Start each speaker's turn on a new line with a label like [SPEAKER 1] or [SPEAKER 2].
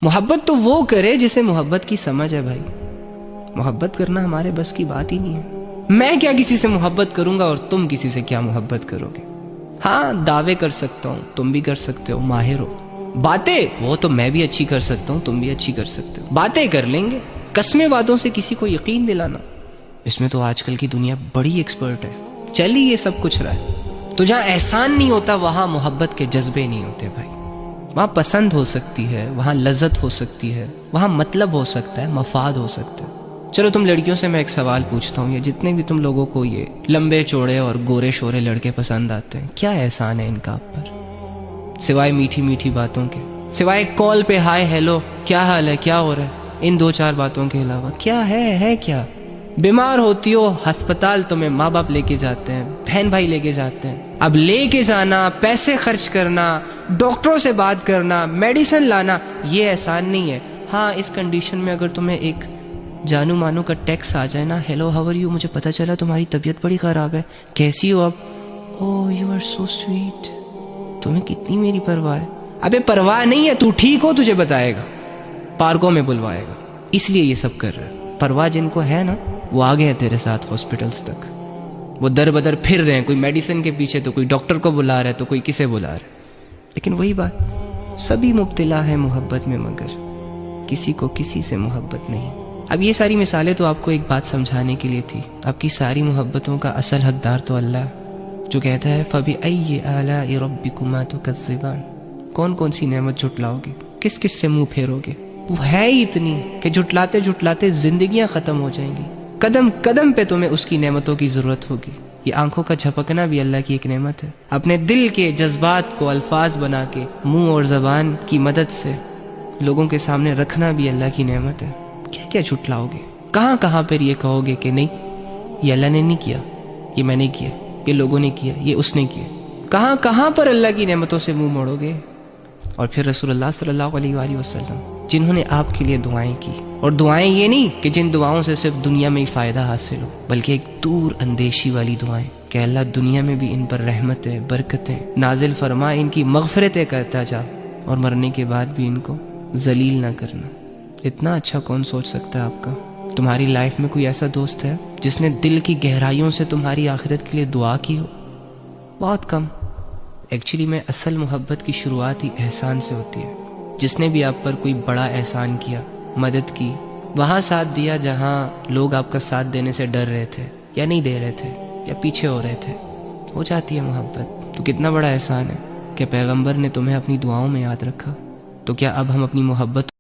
[SPEAKER 1] محبت تو وہ کرے جسے محبت کی سمجھ ہے بھائی. محبت کرنا ہمارے بس کی بات ہی نہیں ہے. میں کیا کسی سے محبت کروں گا اور تم کسی سے کیا محبت کرو گے. ہاں دعوے کر سکتا ہوں, تم بھی کر سکتے ہو, ماہر ہو. باتیں وہ تو میں بھی اچھی کر سکتا ہوں, تم بھی اچھی کر سکتے ہو. باتیں کر لیں گے. قسمیں وعدوں سے کسی کو یقین دلانا, اس میں تو آج کل کی دنیا بڑی ایکسپرٹ ہے. چلی یہ سب کچھ رہا ہے. تو جہاں احسان نہیں ہوتا وہاں محبت کے جذبے نہیں ہوتے بھائی. وہاں پسند ہو سکتی ہے, وہاں لذت ہو سکتی ہے, وہاں مطلب ہو سکتا ہے, مفاد ہو سکتا ہے. چلو تم لڑکیوں سے میں ایک سوال پوچھتا ہوں, یہ جتنے بھی تم لوگوں کو یہ لمبے چوڑے اور گورے شورے لڑکے پسند آتے ہیں, کیا احسان ہے ان کا آپ پر سوائے میٹھی میٹھی باتوں کے, سوائے کال پہ ہائے ہیلو کیا حال ہے کیا ہو رہا ہے, ان دو چار باتوں کے علاوہ کیا ہے کیا؟ بیمار ہوتی ہو ہسپتال تمہیں ماں باپ لے کے جاتے ہیں, بہن بھائی لے کے جاتے ہیں. اب لے کے جانا, پیسے خرچ کرنا, ڈاکٹروں سے بات کرنا, میڈیسن لانا, یہ احسان نہیں ہے. ہاں اس کنڈیشن میں اگر تمہیں ایک جانو مانو کا ٹیکس آ جائے نا, ہیلو ہاؤ آر یو, مجھے پتا چلا تمہاری طبیعت بڑی خراب ہے, کیسی ہو اب؟ اوہ یو آر سو سویٹ, تمہیں کتنی میری پرواہ ہے. ابے پرواہ نہیں ہے, تو ٹھیک ہو تجھے بتائے گا, پارکوں میں بلوائے گا, اس لیے یہ سب کر رہا ہے. پرواہ جن کو ہے نا وہ آگے ہیں تیرے ساتھ ہاسپٹلز تک, وہ در بدر پھر رہے ہیں, کوئی میڈیسن کے پیچھے, تو کوئی ڈاکٹر کو بلا رہا ہے, تو کوئی کسے بلا رہا ہے. لیکن وہی بات, سبھی مبتلا ہے محبت میں مگر کسی کو کسی سے محبت نہیں. اب یہ ساری مثالیں تو آپ کو ایک بات سمجھانے کے لیے تھی. آپ کی ساری محبتوں کا اصل حقدار تو اللہ, جو کہتا ہے فَبِأَيِّ آلَاءِ رَبِّكُمَا تُكَذِّبَانِ, کون کون سی نعمت جھٹلاؤ گے, کس کس سے منہ پھیرو گے. وہ ہے ہی اتنی کہ جھٹلاتے جھٹلاتے زندگیاں ختم ہو جائیں گی. قدم قدم پہ تمہیں اس کی نعمتوں کی ضرورت ہوگی. یہ آنکھوں کا جھپکنا بھی اللہ کی ایک نعمت ہے. اپنے دل کے جذبات کو الفاظ بنا کے منہ اور زبان کی مدد سے لوگوں کے سامنے رکھنا بھی اللہ کی نعمت ہے. کیا کیا جھٹلاؤ گے, کہاں کہاں پر یہ کہو گے کہ نہیں یہ اللہ نے نہیں کیا, یہ میں نے کیا, یہ لوگوں نے کیا, یہ اس نے کیا. کہاں کہاں پر اللہ کی نعمتوں سے منہ موڑو گے. اور پھر رسول اللہ صلی اللہ علیہ وآلہ وسلم جنہوں نے آپ کے لیے دعائیں کی, اور دعائیں یہ نہیں کہ جن دعاؤں سے صرف دنیا میں ہی فائدہ حاصل ہو, بلکہ ایک دور اندیشی والی دعائیں کہ اللہ دنیا میں بھی ان پر رحمتیں برکتیں نازل فرما, ان کی مغفرتیں کرتا جا, اور مرنے کے بعد بھی ان کو ذلیل نہ کرنا. اتنا اچھا کون سوچ سکتا ہے آپ کا؟ تمہاری لائف میں کوئی ایسا دوست ہے جس نے دل کی گہرائیوں سے تمہاری آخرت کے لیے دعا کی ہو؟ بہت کم. ایکچولی میں اصل محبت کی شروعات ہی احسان سے ہوتی ہے. جس نے بھی آپ پر کوئی بڑا احسان کیا, مدد کی, وہاں ساتھ دیا جہاں لوگ آپ کا ساتھ دینے سے ڈر رہے تھے یا نہیں دے رہے تھے یا پیچھے ہو رہے تھے, ہو جاتی ہے محبت. تو کتنا بڑا احسان ہے کہ پیغمبر نے تمہیں اپنی دعاؤں میں یاد رکھا. تو کیا اب ہم اپنی محبت